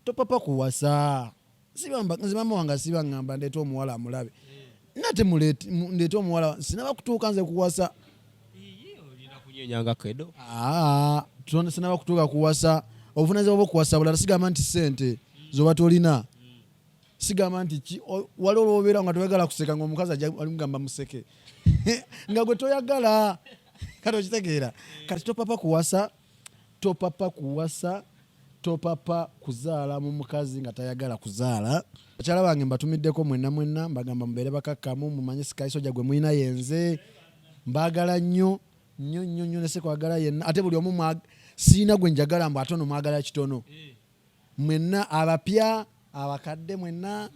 topapa kuwasa sibamba nzimama wanga siba ngamba ndeeta omuwala amulabe nate ndeeta omuwala sinaba kutuuka nze kuwasa sinaba kutuuka kuwasa obuvunaanyizibwa bw'okuwasa bulala sigamba nti ssente zoba tolina sigamba nti wali olwobeera nga toyagala kuseka ng'omukazi ali mugamba museke nga gwe toyagala kati okitegeera kati topapa kuwasa topapa kuzaala mu mukazi nga tayagala kuzaala. Bakyala bange mbatumiddeko mwenna mbagamba mubeere bakakkamu mumanye sikaisoja gwe mulina yenze mbaagala nnyo nese kwagala yenna ate buli omu siina gwe njagala mbu ate ono mwagala kitono mwenna abapya abakadde mwenna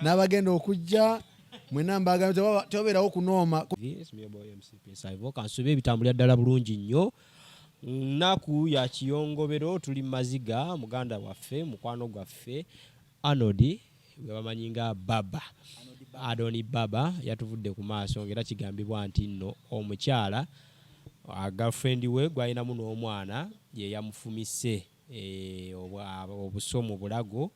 n'abagenda okujja mwenna mbagala tebabeerawo kunooma. Kansuube ebitambulira ddala bulungi nnyo. Nnaku ya kiyongobero tuli maziga muganda waffe mukwano gwaffe Arnold gwe bamanyi nga Baba Adoni Baba yatuvudde ku maaso ng'era kigambibwa nti nno omukyala girlfriend we gwalinamu n'omwana ye yamufumise obusomu bulago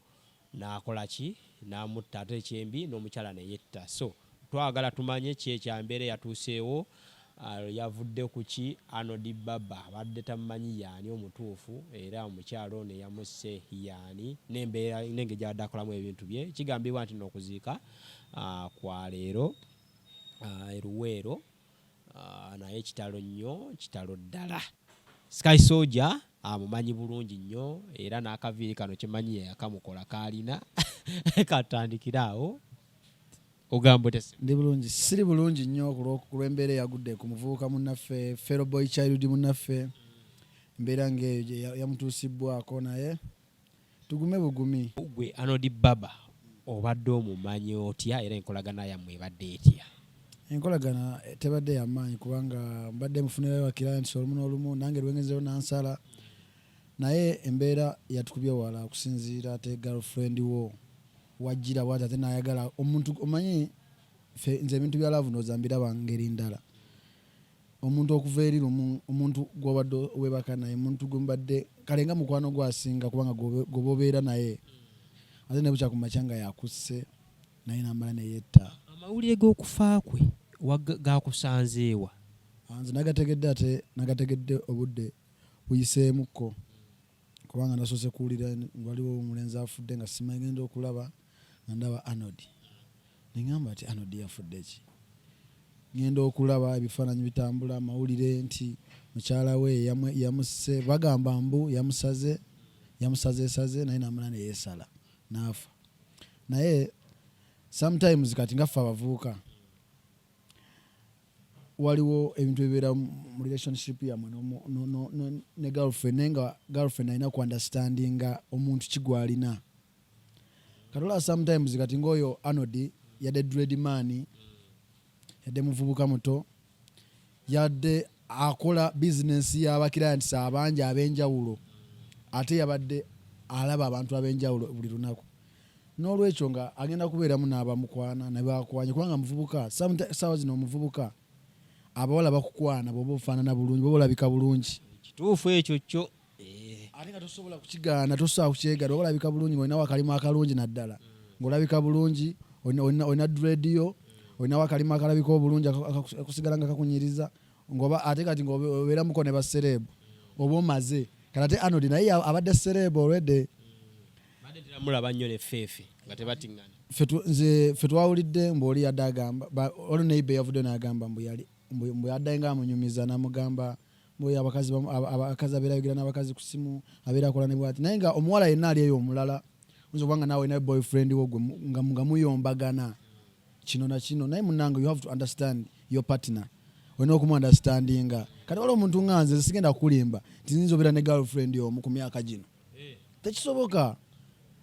n'akola ki n'amutta ate ekyembi n'omukyala ne yetta. So twagala tumanye ki ekyambeera yatuuseewo yavudde ku ki Arnold Baba abadde tamanyi yaani omutuufu era omukyalo ono yamusse yaani n'embeera n'engeri gy'abadde akolamu ebintu bye. Kigambibwa nti n'okuziika kwa leero eruweero naye kitalo nnyo kitalo ddala. Sky Soldier amumanyi bulungi nnyo era n'akaviiri kano kimanyi yakamukola kaalina katandikira awo. Ogambo tese ndi bulungi siri bulungi nnyo kulw'embeera eyagudde ku muvubuka munnaffe Fellow Boy Child munnaffe embeera ng'eyo yamutuusibwako naye tugume bugumi. Gwe Arnold Baba obadde omumanyi otya era enkolagana yammwe ebadde etya? Enkolagana tebadde yamaanyi kubanga mbadde mufunirayo wa clients olumu n'olumu nange lwengezeyo nansala naye embeera yatukubye wala okusinziira ate girlfriend wo wajjira bwati ate n'ayagala omuntu omanyi nze ebintu bya laavu nozambiraba ngeri ndala omuntu okuva eri lumu omuntu gw'obadde webaka naye omuntu gwe mbadde kale nga mukwano gwasinga kubanga gwe obeera naye ate ne bukya ku makya nga yakusse naye n'amala ne yetta. Amawulire g'okufa kwe gakusanzeewa? Nze nagategedde obudde buyiseemukko kubanga nasoose kuwulira waliwo omulenzi afudde nga simagenda okulaba nga ndaba Arnold neŋŋamba ati Arnold yafudde ki ngenda okulaba ebifaananyi bitambula amawulire nti mukyala we yamusse bagamba mbu yamusaze naye n'amala ne yeesala n'afa. Naye sometimes kati nga ffe abavubuka waliwo ebintu ebibeera mu relationship yammwe ne girlfriend naye nga girlfriend alina ku understandinga omuntu kigwalina. Katola sometimes kati ng'oyo Arnold yadde dread man yadde muvubuka muto yadde akola business y'abakiriyantis abangi ab'enjawulo ate yabadde alaba abantu ab'enjawulo buli lunaku n'olwekyo nga agenda kubeeramu n'abamukwana nabakwanye kubanga muvubuka saawa zino omuvubuka abawala bakukwana bw'oba ofaanana bulungi bw'oba olabika bulungi kituufu ekyo kyo ate nga tosobola kukigaana tosobola kukyegala oba olabika bulungi ng'olinawo akalimu akalungi naddala ng'olabika bulungi olina dredio olinawo akalimu akalabika obulungi akusigala nga kakunyiriza ngoba ate kati ng'obeeramuko ne baserebu oba omaze kati ate Arnold naye abadde serebu already mulaba nnyo ne ffeefe nga tebatiŋŋana. Ffe twawulidde mb'oli yadde agamba olwo neibe yavudde n'agamba mbu yaddayo nga amunyumiza n'amugamba abakazi abeera ayogera n'abakazi ku simu abeera akola ne bwati naye nga omuwala yenna ali eyo omulala oyinza okubanga naawe olina boyfriend wo gwe nga muyombagana kino na kino naye munnange you have to understand your partner olina okumu understandinga. Kati waliwo omuntu nga nze sigenda kukulimba nti nzinza obeera ne girlfriend omu ku myaka gino tekisoboka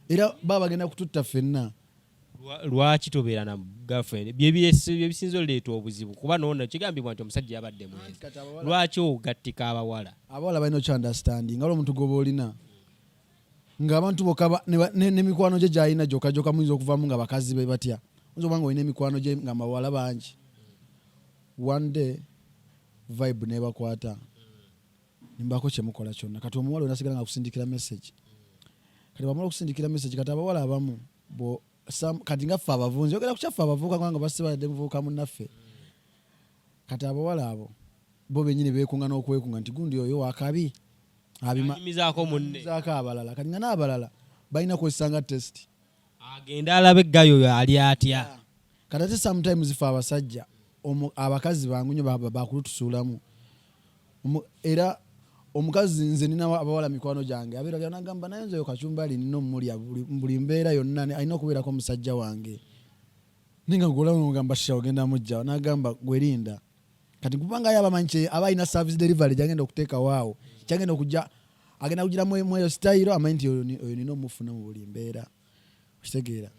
era baba bagenda kututta ffenna. Lwaki tobeera na girlfriend byebisinza oleeta obuzibu kuba noona kigambibwa nti omusajja yabadde mwenzi lwaki ogattika abawala balina okya understanding nga omuntu goba olina ng'abantu bokka n'emikwano gye gy'alina gyokka muyinza okuvaamu nga bakazi be batya oyinza okuba nga olina emikwano gye nga bawala bangi one day vibe nebakwata nimbako kyemukola kyonna kati omuwala onasigala nga kusindikira message kati bamala okusindikira message kati abawala abamu kati nga ffe abavunzi ogera kukyaffe abavubuka kubanga basibadde muvubuka munnaffe kati abawala abo bo bennyini beekunga n'okwekunga nti gundi oyo wakabi abimizaako munne abalala kati nga n'abalala balina kwesanga test agenda alabe eggayo oyo ali atya kati ate sometimes ife abasajja abakazi bangu nnyo bakulutusuulamu era omukazi nze nina abawala mikwano gyange abeera byanagamba naye nze oyo kacumbali nina omulya buli mbeera yonna alina okubeerako omusajja wange ninga golaogamba sha ogenda mujja nagamba gwerinda kati kubanga ayo abamanyi aba alina service delivery gyagenda okuteeka waawo kyagenda okujja agenda kugira mu eyo style amanyi nti oyo nina omufuna mu buli mbeera okitegeera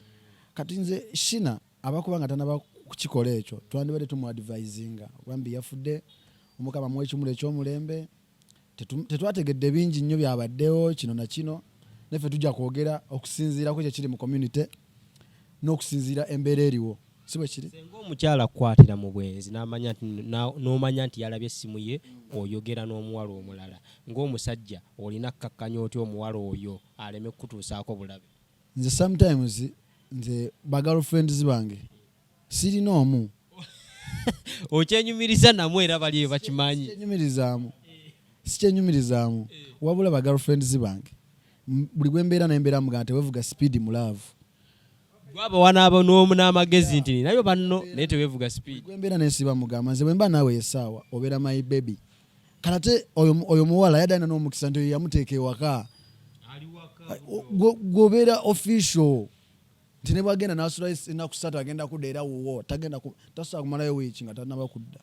kati nze shina abakubanga tanaba kukikola ekyo twandibadde tumuadvisinga bambi yafudde omukama muwe ekimula ekyomulembe tetwategedde bingi nnyo byabaddewo kino na kino naffe tujja kwogera okusinziira ku ekyo kiri mu community n'okusinziira embeera eriwo si bwe kiri senga omukyala kukwatira mu bwenzi n'omanya nti yalabye essimu ye oyogera n'omuwala omulala ng'omusajja olina kkakkanya otya omuwala oyo aleme kukutuusaako bulabe nze sometimes nze bagirlfriends bange sirina omu okyenyumiriza namwe era bali bakimanyi sikyenyumirizaamu wabula bagirlfriends bange buli bwembeera nembeera mugamba tewevuga speed mu love gwaba wanaaba n'omu n'amagezi nti nayo banno naye tewevuga speed bwembeera nensiba mugamba nze bwemba naawe esaawa obeera my baby kanate oyo muwala yaddaina n'omukisa nti oyo yamuteeka ewaka gwobeera official nti ne bwagenda nasula ennaku 3 agenda kudda era wuwo tasobola kumalayo wiiki nga tanaba kudda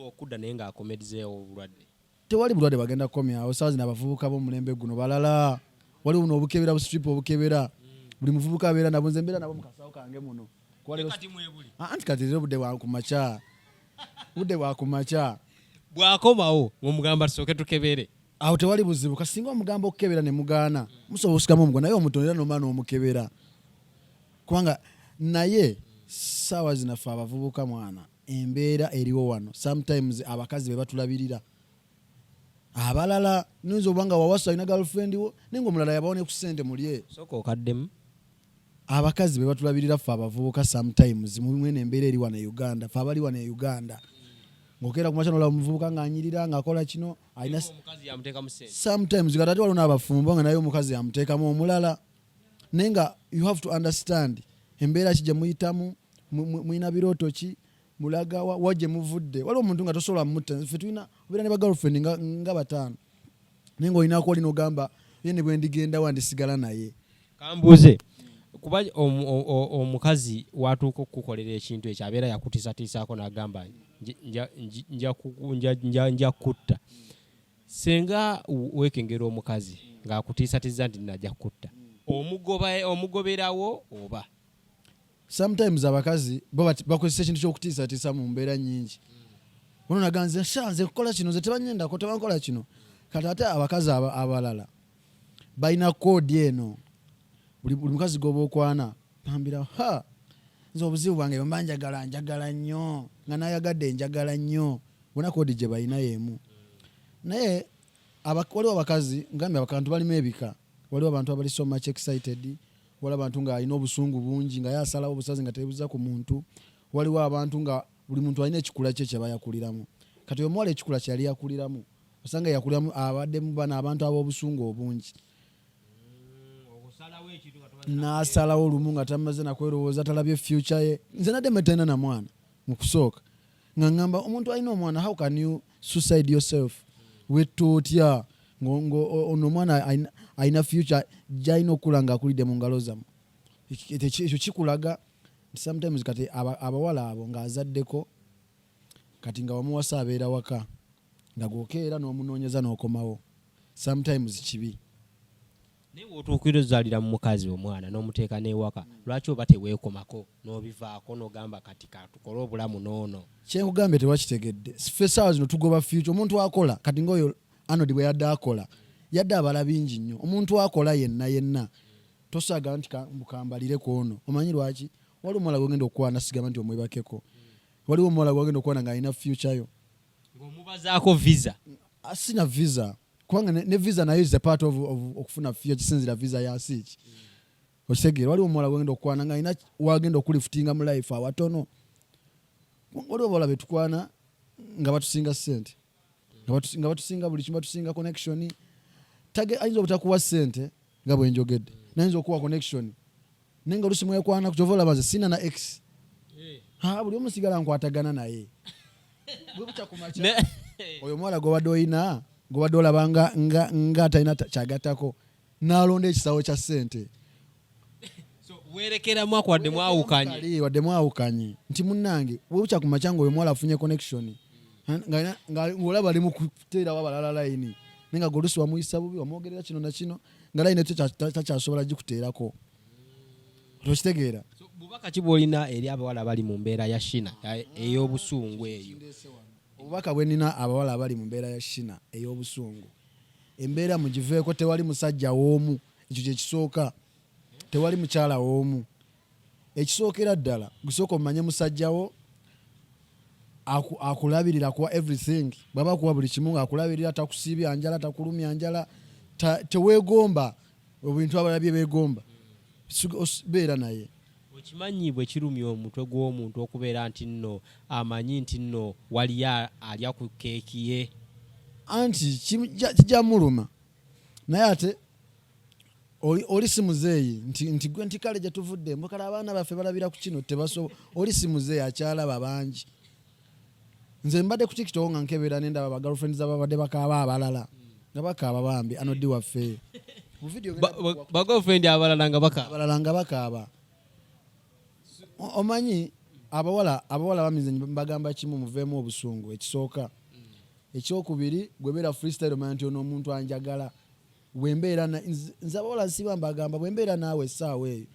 okudda naye ng'akomedizeewo obulwadde tewali bulwadde bagenda kukomyawo saawa zino abavubuka b'omulembe guno balala waliwo buno obukebera bustrip obukebera buli muvubuka abeera nabo nze mbeera nabo mukasawo kange muno anti kati leero budde bwakumakya bwakomawo ng'omugamba tusooke tukebere awo tewali buzibu kasinga omugamba okukebera ne mugaana musobola osikamu omugo naye omutonera nomwana omukebera kubanga naye saawa zinaffe abavubuka mwana embeera eriwo wano sometimes abakazi be batulabirira abalala nuyinza obanga wawasa alina girlfriend wo naye ngaomulala yabawo ku ssente mulye sooka okaddemu abakazi be batulabirira ffe abavubuka sometimes mwene embeera eri wano e Uganda ffe abali wano e Uganda ng'okeera ku makya nolaba omuvubuka ng'anyirira ng'akola kino alina sometimes kati ate waliwo n'abafumbo nga naye omukazi yamuteekamu omulala naye nga you have to understand embeera ki gye muyitamu muyina birooto ki mulaga wagye muvudde waliwo omuntu nga tosobola mutta ffe tulina obeera ne bagirlfriend nga bataano naye ng'olinaku oli n'ogamba ye ne bwe ndigenda wandisigala naye kambuuze kuba omukazi watuuka okukukolera ekintu ekyo abeera yakutiisatiisaako n'agamba nja kutta senga weekengera omukazi ng'akutiisatiiza nti najja kutta omugoberawo oba sometimes abakazi bakozesa ekintu ky'okutiisatiisa mu mbeera nnyingi ono naganze nze kukola kino nze tebanyendako tebankola kino kati ate abakazi abalala balina koodi eno buli mukazi goba okwana bambira nze obuzibu bwange bwemba njagala nnyo nga nayagadde njagala nnyo bona koodi gye balina y'emu naye waliwo abakazi ngambye abakantu balimu ebika waliwo abantu abali so much excited waliwo abantu nga alina obusungu bungi nga yasalawo obusazi nga tebuza ku muntu waliwo abantu nga buli muntu alina ekikula kye kyebayakuliramu kati omuwala ekikula kyeyali yakuliramu osanga yakuliramu abaddemu bana abantu ab'obusungu obungi n'asalawo olumu nga tamaze nakwerowooza talabye future ye nze nadde metalina na mwana mu kusooka nga ngamba omuntu alina omwana how can you suicide yourself wetotya ono omwana alina future gyalina okukula ng'akulidde mu ngalo zamu ekyo kikulaga sometimes kati abawala abo ng'azaddeko kati nga wamuwasa abeera waka nga gwokeera n'omunoonyeza n'okomawo sometimes kibi naye wotuukira ozaalira mu mukazi omwana n'omuteeka n'ewaka lwaki oba teweekomako n'obivaako n'ogamba kati katukole obulamu n'ono kyenkugambye tewakitegedde ffe essaawa zino tugoba future omuntu akola kati ngaoyo Arnold bwe yadde akola yadde abala bingi nnyo omuntu akola yenna tosaga nti mukambalire ku ono omanyi lwaki waliwo omuwala gwogenda okukwana sigamba nti omwebakeko waliwo omuwala gwogenda okukwana ng'alina future yo ng'omubazaako visa sina visa kubanga ne visa nayo is a part of okufuna fee kisinzira visa ya siki okitegeera waliwo omuwala wagenda okukwana nga alina wagenda okulifutinga mu life awatono waliwo abawala betukwana nga batusinga ssente nga batusinga buli kimu batusinga connection ayinza obutakuwa ssente nga bwenjogedde nayinza okuwa connection naye nga olusi mwekwana ku kyova olaba nze sina na x buli omu sigala nkwatagana naye bwe bukya ku makya oyo omuwala gwobadde oyina gwobadde olaba nga atalina kyagattako n'alonda ekisawo kya ssente werekeramu akwadde mwawukanye nti munnange bwe bukya ku makya nga oyo omuwala afunye connection nga olaba ali mu kuteerawo abalala layini naye nga golusi wamuyisa bubi wamwogerera kino na kino nga layini takyasobola gikuteerako tokitegeera bubaka ki bwolina eri abawala abali mu mbeera ya shina ey'obusungu eyo obubaka bwe nina abawala abali mu mbeera ya shina ey'obusungu embeera mugiveeko tewali musajja w'omu ekyo kyekisooka tewali mukyala w'omu ekisookera ddala gusooka omumanye musajjawo akulabirira kuwa everything bwaba kuwa buli kimu ngaakulabirira takusiibya njala takulumya njala teweegomba ebintu abalabye beegomba beera naye okimanyi bwe kirumya omutwe gw'omuntu okubeera nti nno amanyi nti nno wali alya ku keeki ye anti kijamuluma naye ate oli si muzeeyi nti kale gye tuvudde mbukala abaana baffe balabira ku kino oli si muzeeyi akyalaba bangi nze mbadde ku TikTok nga nkebera nendaba ba girlfriends ababadde bakaaba abalala nga bakaaba bambi anodi waffe mu video ba girlfriend abalala nga bakaaba omanyi abawala bamize mbagamba kimu muveemu obusungu ekisooka ekyokubiri gwebera freestyle manyi nti ono omuntu anjagala bwembeera nze abawala siba mbagamba bwembeera naawe essaawa eyo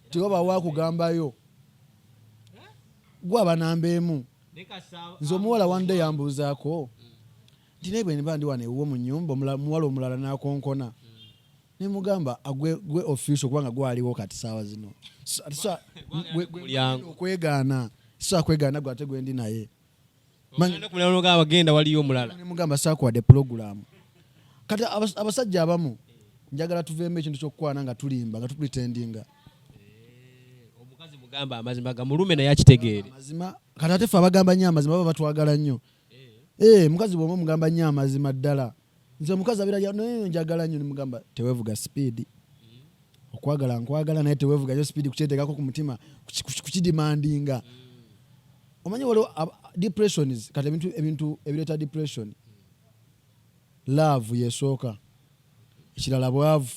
tiwoba wakugambayo gwaba nambeemu nze omuwala wande yambuuzaako nti naye bwe niba ndi wano ewuwo mu nnyumba muwala omulala n'akonkona nemugamba gwe official kubanga gwaliwo kati saawa zino okwegaana so kwegaana gwe ate gwendi naye agenda waliyo omulala nemugamba saakuwadde program kati abasajja abamu njagala tuveemu ekintu kyokukwana nga tulimba nga tupretendinga omukazi mugamba amazima gamulume naye akitegeere amazima kati ate ffe abagamba nnyo amazima baba batwagala nnyo mukazi bw'omu mugamba nnyo amazima ddala nze omukazi abira naye njagala nnyo nimugamba teweevuga speed okwagala nkwagala naye teweevuga yo speed kukyeteekako ku mutima kukidimandinga omanyi waliwo depressions kati ebintu ebireeta depression love yesooka ekirala bwavu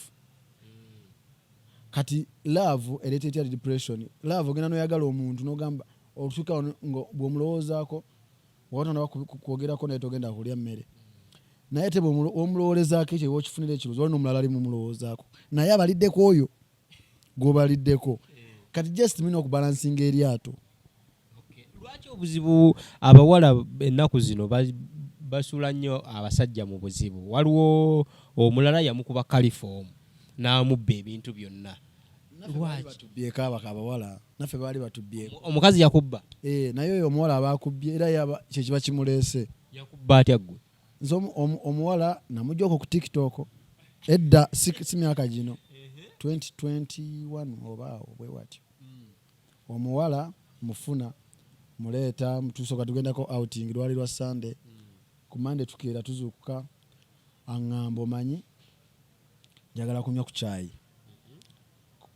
kati love ereeta etya depression love ogenda noyagala omuntu nogamba otuuka bw'omulowoozaako watanda kwogerako naye togenda kulya mmere naye te bw'omulowoolezaako ekyo okifunira ekibuzo olina omulala ali mumulowoozaako naye abaliddeko oyo gw'obaliddeko kati just mina okubalansinga eryato lwaki obuzibu abawala ennaku zino basuula nnyo abasajja mu buzibu waliwo omulala yamukuba kalifomu n'amubba ebintu byonna batubyeko abawala naffe baali batubyeko omukazi yakubba naye oyo omuwala abakubbye era kyekiba kimuleese yakubba atya ggwe nze omuwala namujjako ku TikTok edda si myaka gino 2021 obaawo bwe watyo omuwala mufuna muleeta tusooka tugendako outing lwali lwa Sunday ku Monday tukeera tuzuukuka aŋŋamba omanyi njagala kunywa ku caayi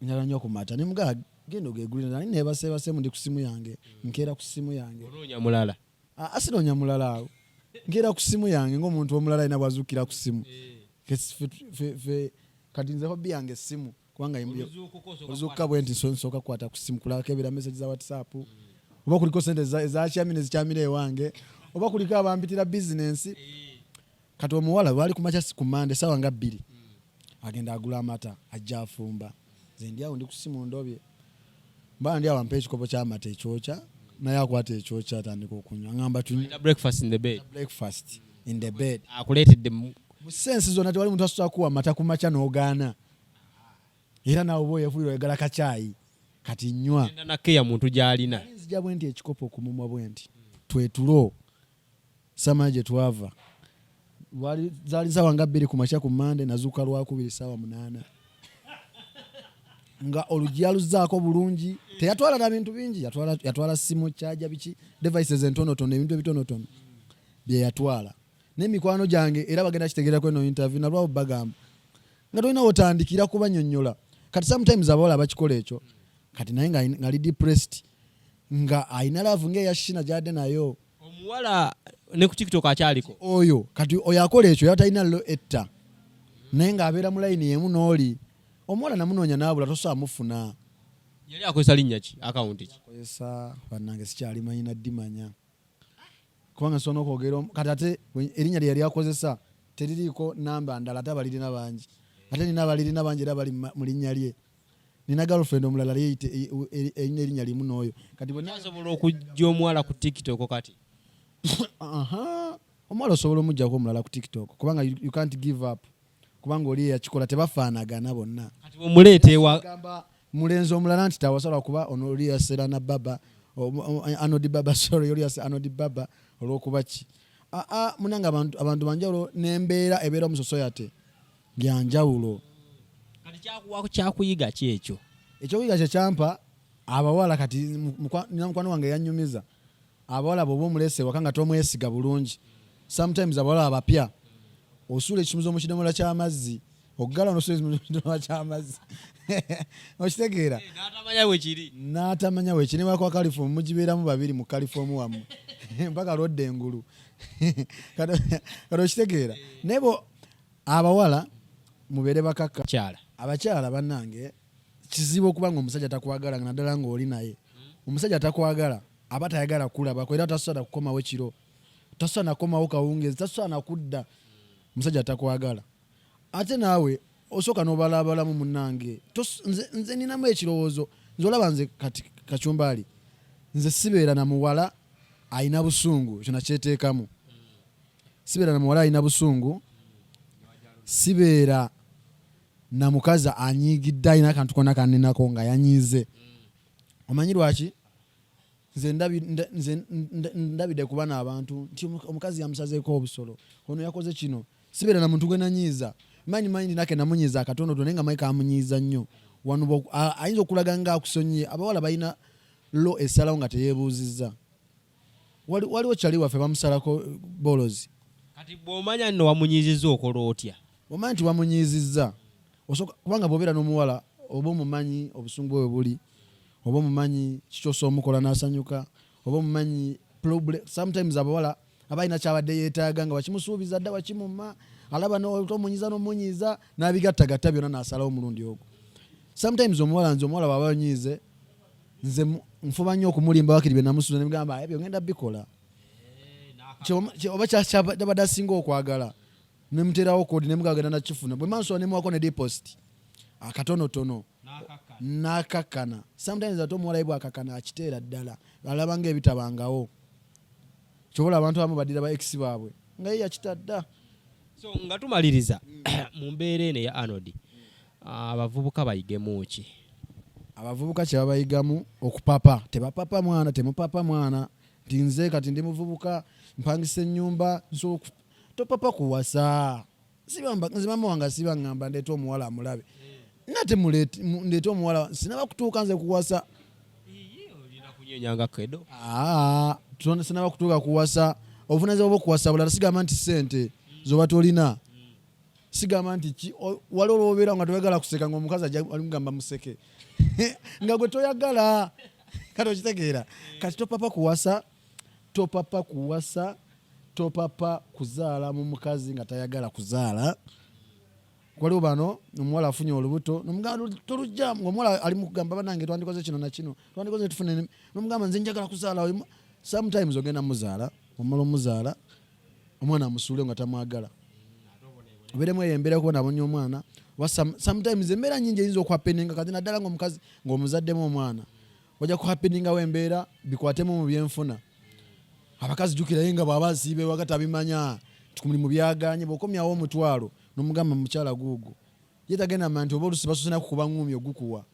njagala nnyo ku mata nemugaa genda ogegulira nali neebaseebaseemu ndi ku simu yange nkeera ku simu yange onoonya mulala asinoonya mulala awo nkeera ku simu yange ng'omuntu omulala alina bwazuukira ku simu kati nze hobby yange essimu kubanga ozuukuka bwe nti nsooka kukwata ku simu kulako ebira message za WhatsApp oba kuliko sente ezakyamine zikyamire ewange oba kuliko abampitira bizinensi kati omuwala baali kumakya ku Monday ssaawa nga 2 agenda agula amata ajja afumba nze ndi awo ndi ku simu ndobye mba ndi awo ampa ekikopo ky'amata ekyokya naye akwata ekyokya atandika okunywa ngamba breakfast in the bed akuleetedde mu sensi zonna tewali muntu asobola kuwa amata ku makya n'ogaana era naawe oba oyefuira oyagala kacaayi kati nnywa nakeya muntu gy'alina nzija bwe nti ekikopo ku mumwa bwe nti twetulo samanya gye twava zaali sawa nga 2 ku makya ku Mande nazuuka lwakubiri sawa 8 nga olugi yaluzaako bulungi teyatwala na bintu bingi yatwala simu kyaja biki devices entonotono ebintu ebitonotono bye yatwala n'emikwano gyange era bagenda kitegeerako eno interview nalwawo bagamba nga tolina otandikira kubanyonnyola kati sometimes abawala bakikola ekyo kati naye nga ali depressed nga ayina laavu ng'eya shina gyadde nayo omuwala ne ku TikTok akyaliko oyo kati oyo akola ekyo yatalina lo etta naye ng'abeera mu layini yemu n'oli omuwala namunoonya naabula tosobola mufuna yali akozesa linnya ki akawunti ki akozesa bannange sikyalimanyi naddimanya kubanga nsobola okwogera kati ate erinnya lye yali akozesa teririiko namba ndala ate abalirina bangi ate nina abalirina bangi era bali mu linnya lye nina girlfriend omulala erina erinnya limu n'oyo kati asobola okujja omuwala ku TikTok kati omuwala osobola omuggyako omulala ku TikTok kubanga you can't give up kubanga oli yakikola tebafaanagana bonna kati omuleetewa gamba mulenzi omulala nti tawasala kuba ono oli yasera na baba Arnold Baba sorry oli yasera Arnold Baba olw'okuba ki munanga abantu banjawulo n'embeera ebeera mu society byanjawulo kati kyakuyiga ki ekyo ekyokuyiga kyekyampa abawala kati mukwano wange yanyumiza abawala bwoba omulese waka nga tomwesiga bulungi sometimes abawala abapya osuula ekimuzo mu kidomola ky'amazzi okugala onosuula ekimuzo mu kidomola ky'amazzi okitegeera n'atamanya weekiri nebakwa kalifomu mugibeeramu babiri mu kalifomu wamu mpaka lwodde engulu kati okitegeera naye bo abawala mubeere bakakka abakyala bannange kizibu okuba nga omusajja takwagala nga naddala ng'oli naye omusajja takwagala aba tayagala kulaba kwera tasobola kukomawo ekiro tasobola nakomawo kawungezi tasobola nakudda omusajja takwagala ate naawe osooka n'obalaabalamu munnange nze ninamu ekirowoozo nze olaba nze kati Kacumbaali nze sibeera na muwala ayina busungu ekyo nakyeteekamu sibeera na muwala ayina busungu sibeera na mukazi anyiigidde ayina akantu konna kaninako nga yanyiize omanyi lwaki nze ndabidde kuba n'abantu nti omukazi yamusazeeko obusolo ono yakoze kino sibeera na muntu gwe nanyiiza manyi nake namunyiiza akatonotono naye nga mayi kamunyiiza nnyo ayinza okulaga nga akusonyiye abawala balina lo esalawo nga teyeebuuzizza waliwo kyali waffe bamusalako bolozi kati bw'omanya nno wamunyiizizza okola otya omanyi nti wamunyiizizza kubanga bw'obeera n'omuwala oba omumanyi obusungu bwe buli oba omumanyi kikyosa omukola n'asanyuka oba omumanyi sometimes abawala abalina kyabadde yeetaaga nga wakimusuubiza dda wakimumma alaba tomunyiiza n'omunyiiza n'abigattagatta byonna n'asalawo omulundi ogwo sometimes omuwala bw'aba onyiize nze nfuba nnyo okumulimba wakiri bye namusuuza nemugamba ebyo ngenda bikola oba kyabadde asinga okwagala nemuterawo kodi nemugagenda nakifuna bwe mansola nemuwako ne deposit akatonotono n'akakkana sometimes ate omuwala bw'akakkana akiteera ddala alaba ng'ebitabangawo kyobola abantu abamu badira ba ex baabwe nga ye yakita dda so nga tumaliriza mu mbeera eno ya Arnold abavubuka bayigemu ki abavubuka kyebabayigamu okupapa tebapapa mwana temupapa mwana nti nze kati ndi muvubuka mpangisa ennyumba topapa kuwasa nze mama wange siba ngamba ndeeta omuwala amulabe nate ndeeta omuwala sinaba kutuuka nze kuwasa sinaba kutuuka kuwasa obuvunaanyizibwa bwo kuwasa bulala sigamba nti ssente zoba tolina sigamba nti wali olwobeera nga toyagala kuseka ngaomukazi alimugamba museke nga gwe toyagala kati okitegeera kati topapa kuzaala mu mukazi nga tayagala kuzaala waliwo bano omuwala afunye olubuto nomugamba tolujja ngaomuwala ali mukugamba banange twandikoze kino nakino twandikoze tufune nomugamba nze njagala kuzaala sometimes ogenda muzaala omala omuzaala omwana amusuule nga tamwagala obeeremu eyo embeera kuba nabonya omwana sometimes embeera nyingi eyinza okuhapeninga kati naddala ngaomukazi ng'omuzaddemu omwana wajja kuhapeningawo embeera bikwatemu mu byenfuna abakazi jjukirayo nga bw'aba asiibe wakati abimanya tumulimu byaganye bw'okomyawo omutwalo nomugamba mukyala guugo ye tagenda manya nti oba olusi basoose nakukuba ngumi ogukuwa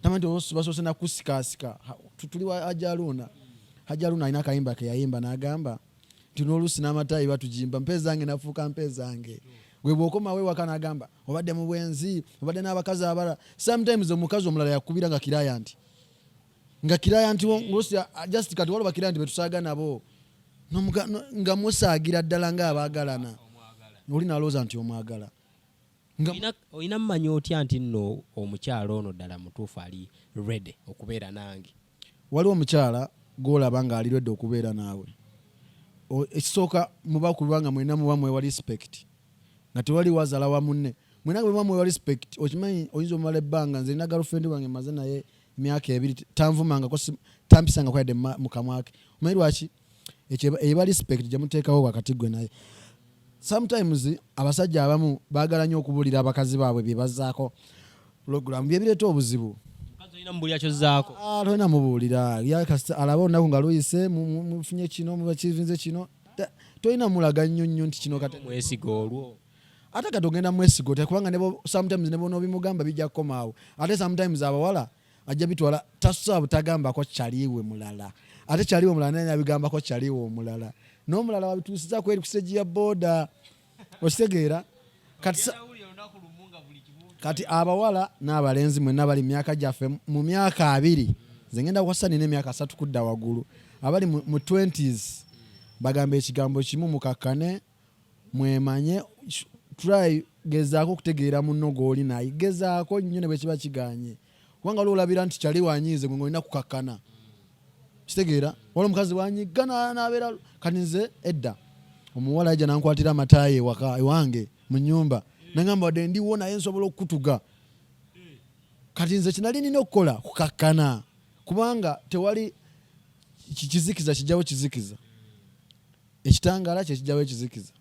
tama nti olusi basoose nakusikaasika tuli wa Hajaluuna alina akayimba ke yayimba n'agamba tinolusi n'amatayi batujimba mpezange nafuuka mpezange gwe bw'okoma we waka n'agamba obadde mu bwenzi obadde n'abakazi abala sometimes omukazi omulala yakubira nga kirayanti olusi just kati waliwo bakirayanti betusaaga nabo nga musaagira ddala ng'abaagalana oli nalowooza nti omwagala. Olina mumanya otya nti nno omukyala ono ddala mutuufu ali ready okubeera nange? Waliwo omukyala gw'olaba nga ali ready okubeera naawe. Ekisooka muba kubanga mwena muba mwewa respect nga tewali wazala wa munne mwena bwe muba mwewa respect okimanyi oyinza omumala ebbanga nze nina girlfriend wange maze naye emyaka 2 tanvumangako tampisangako yadde mu kamwa ke omanyi lwaki ekyo eba respect gye muteekawo wakati gwe naye. Sometimes abasajja abamu baagala nnyo okubuulira abakazi baabwe bye bazzaako program bye bireeta obuzibu. Olina mubuulira kyozzaako? Tolina mubuulira alaba olunaku nga luyise mufunye kino mubakivinze kino tolina mulaga nnyo nti kino kate mwesiga olwo ate kati ogenda mwesigo kubanga sometimes ne bona obimugamba bijja kukomaawo ate sometimes abawala ajja bitwala tasobola butagambako kyaliwe mulala ate kyaliwe mulala naye abigambako kyaliwe omulala n'omulala wabituusiza kweri ku stage ya boda okitegeera kati abawala n'abalenzi mwenna bali myaka gyaffe mu myaka 2 zengenda kwasa nina emyaka 3 kudda waggulu abali mu 20s bagamba ekigambo kimu mukakkane mwemanye try gezaako okutegeera munno gw'oli naye gezaako nnyo ne bwe kiba kiganye kubanga olwolabira nti kyali wanyiize gwe ng'olina kukakkana kitegeera wala omukazi wanyigana n'abeera kati nze edda omuwala yajja nankwatira amataayi ewange mu nnyumba nagamba wadde ndiwo naye nsobola okukutuga kati nze kinali nina okukola kukakkana kubanga tewali kizikiza kijjawo kizikiza ekitangaala kyekijjawo ekizikiza.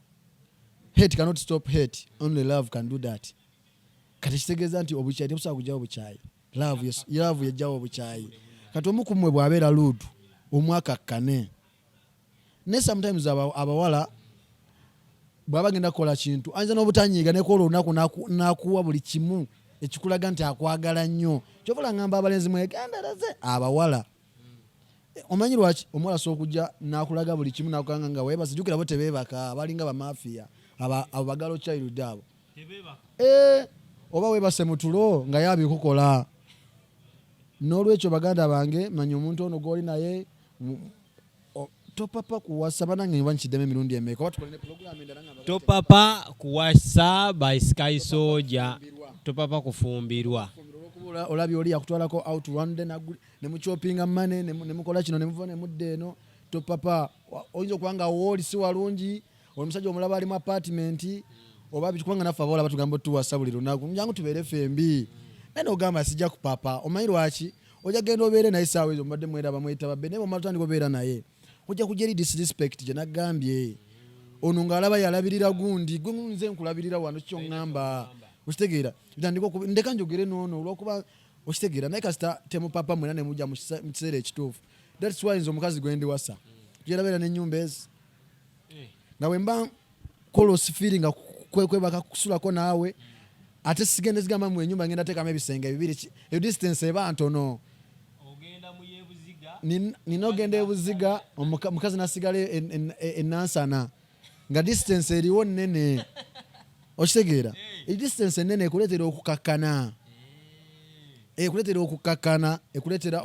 Hate cannot stop hate, only love can do that. Kati kitegeeza nti obukyayi tebusobola kujjawo obukyayi. Love yajjawo obukyayi. Kati omu ku mmwe bw'abeera luudu omwakakkane ne sometimes abawala bw'aba genda kukola kintu ayinza n'obutanyiiga nekola olunaku n'akuwa buli kimu ekikulaga nti akwagala nnyo kyobola ngamba abalenzi mwegendereze abawala. Omanyi lwaki omuwala asobola okujja n'akulaga buli kimu n'akugamba nga weebase jjukira bo tebeebaka abalinga bamafiya abo bagalo child abo oba weebase mu tulo nga yabikukola. N'olwekyo baganda bange manya omuntu ono gw'oli naye topapa kuwasa banange mba nkiddemu emirundi emeka oba tukole ne program endala nga topapa kuwasa by Sky Soldier topapa kufumbirwa olabye oli yakutwalako out one day ne muchopinga money ne mukola kino ne muva ne mudde eno topapa oyinza okubanga wooli si walungi omusajja omulaba ali mu apartment oba bitukubanga naffe abawala batugamba tuwasa buli lunaku njangu tubeere fembi naye n'ogamba sijja kupapa. Omanyi lwaki ojja genda obeere naye saawa ezo mbadde mweraba mwetaba be naye omala tandika obeera naye ojja kujja eri disrespect gye nagambye ono ng'alaba yalabirira gundi gwe nze nkulabirira wano kyoŋŋamba okitegeera ndeka njogere noono olwokuba okitegeera naye kasita temupapa mwena ne mujja mu kiseera ekituufu. That's why nze omukazi gwe ndi wasa gyerabeera n'ennyumba ezi nga bwe mba kolos feeling kwebaka kusulako naawe ate sigende zigamba mu ennyumba ngenda teekamu ebisenge 2 eyo distance eba ntono nina ogenda ebuziga omukazi nasigala enansana nga distance eriwo nnene okitegeera distance ennene ekuleetera okukakkana ekuleetera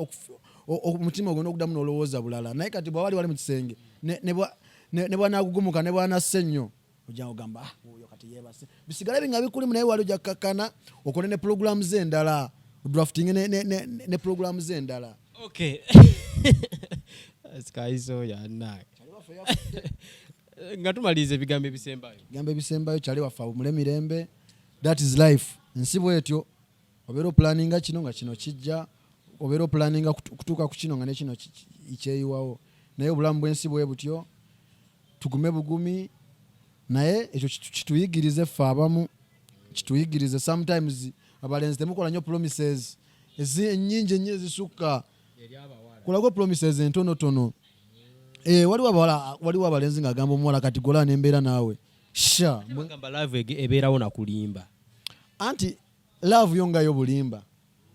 omutima ogenda okuddamu n'olowooza bulala. Naye kati bw'aba wali mu kisenge ne bwanagugumuka ne bwanassa ennyo ojja ogamba oyo kati yeebase bisigale binga bikulimu naye wali ojja kukakkana okole ne programu z'endala drafting ne programu z'endala. Okay. Sky Soldier nga tumaliriza ebigambo ebisembayo kyali waffe abumule mirembe. That is life. Nsi bwetyo obeera oplaninga kino nga kino kijja obeera oplaninga kutuuka ku kino nga ne kino kyeyiwawo naye obulamu bw'ensi bwe butyo tugume bugumi naye ekyo kituyigirize ffe abamu kituyigirize. Sometimes abalenzi temukola nnyo promises ennyingi ennyo ezisukka kulako promises entonotono. Waliwo abalenzi ng'agamba omuwala kati gola nembeera naawe gamba love ebeerawo nakulimba anti love yo ngayo bulimba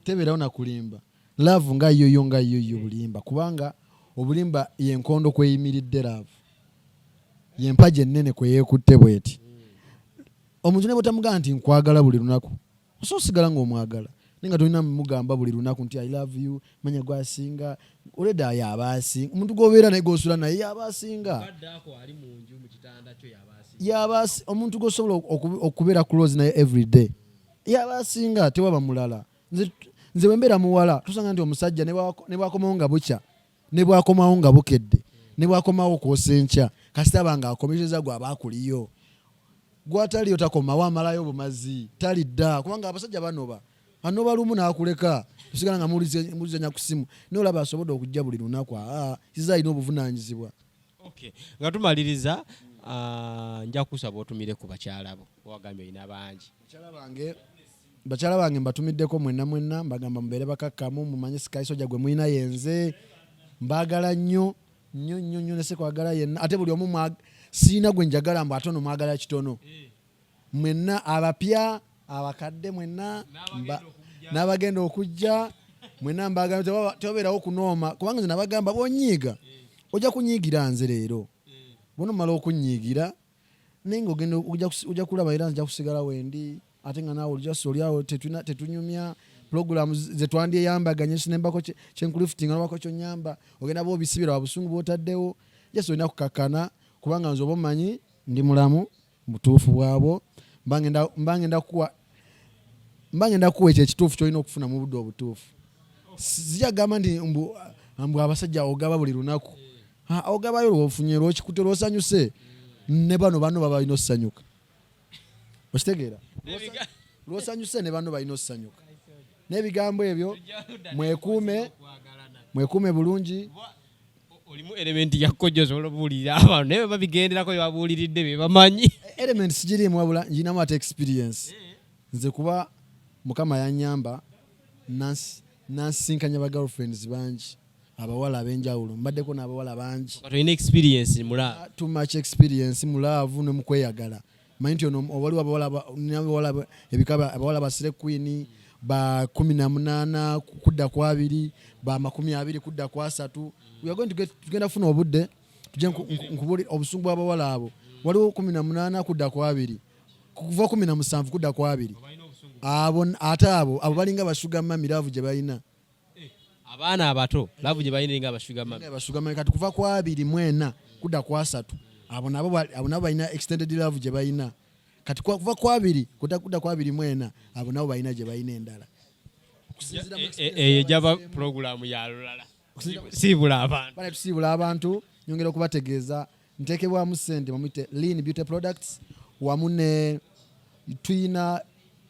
tebeerawo nakulimba love ngayo bulimba kubanga obulimba yenkondo kweyimiridde love yempaje ennene kwe yeekutte bweti omuntu ne botamugamba nti nkwagala buli lunaku ososigala ng'omwagala nenga tolina mugamba buli lunaku nti I love you manya gwasinga oleda yabasinga omuntu gobeera naye gosula naye yabasinga yabasi omuntu gosobola okubeera close naye every day yabasinga tewaba mulala nze bwembeera muwala tusanga nti omusajja ne bwakomawo nga bukya ne bwakomawo nga bukedde ne bwakomawo kwosenkya kasita banga akomezeza gwe abaakuliyo gwataliyo takomawo amalayo bumazi talidda kubanga abasajja anoba lumu n'akuleka tusigala nga mulizanya ku simu naye olaba asobodde okujja buli lunaku kiza alina obuvunaanyizibwa. Nga tumaliriza nja kusaba otumire ku bakyala bo wagambye olina bangi. Bakyala bange mbatumiddeko mwenna mbagamba mubeere bakakkamu mumanye sikaisoja gwe mulina yenze mbagala nnyo nesekwagala yenna ate buli omu siina gwe njagala mbu ate ono mwagala kitono mwenna abapya abakadde mwenna n'abagenda okujja mwenna mbagamba tebabeerawo kunooma kubanga nze nabagamba bonyiiga ojja kunyiigira nze leero bonomala okunyiigira naye nga ojja kulaba era nzija kusigala wendi ate nga naawe oliawo tetunyumya programu ze twandyeyambaganye sinembako kyenkuliftinga nobako kyonyamba ogenda boobisibira wabusungu bwotaddewo jesu olina kukakkana kubanga nze oba omanyi ndi mulamu butuufu bwabwo mbangenda kuwa ekyo ekituufu kyolina okufuna mu budde obutuufu zijagamba nti mbu abasajja ogaba buli lunaku ogabayo lwofunye lwokikutte lwosanyuse ne bano baba balina osanyuka okitegeera lwosanyuse ne bano balina osanyuka n'ebigambo ebyo mwekuume bulungi. Olimu elementi ya kojjo osobola obuulirira abantu naye babigenderako bebabuuliridde bebamanyi element sigirimu wabula njinamu ate experience nze kuba mukama yanyamba nansinkanya ba girlfriends bangi abawala ab'enjawulo mbaddeko n'abawala bangi olina experience mulaavu too much experience mulaavu ne mukweyagala manyi nti ono waliwo abawala basire queen ba 18 kudda ku 2 ba 20 kudda ku 3 tugenda kufuna obudde tujje nkubuli obusungu bw'abawala abo waliwo 18 kudda ku 2 kuva 17 kudda ku 2 abo balinga bashuga mami laavu gye balina abaana abato laavu gye balina nga bashuga mami kati kuva ku 24 kudda ku 3 abo nabo balina extended laavu gye balina kati kuva ku 2 kudda ku 24 abo nabo balina gye balina endala ejaba programu ya lulala tusiibula abantu nyongera okubategeeza nteekebwamu ssente mumuyite Lean Beauty Products wamu ne tuyina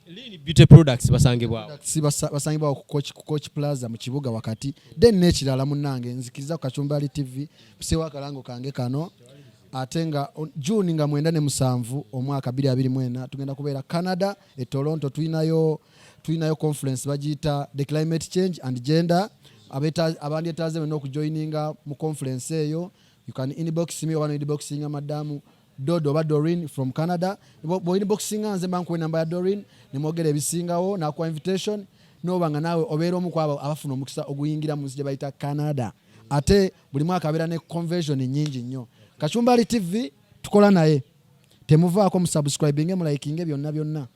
Lean Beauty Products basangibwawo ku Coach Plaza mu kibuga wakati then n'ekirala munnange nzikiriza ku Kachumbali TV mpiseewo akalango kange kano ate nga June nga 9 ne 7 omwaka 2024 tugenda kubeera Canada e Toronto tuyinayo conference bagiyita The Climate Change and Gender abandyetaaze bena okujoininga mu conference eyo you can inbox me oba inboxinga madamu Dodo oba Doreen from Canada bo inboxinga nze bankuwe namba ya Doreen nemwogera ebisingawo nakuwa invitation nobanga nawe obeera omu kwabo abafuna omukisa oguyingira mu nsi gye bayita Canada ate buli mwaka abeera ne convention nyingi nnyo Kachumbali TV tukola naye temuvaako mu subscribing mu liking byonna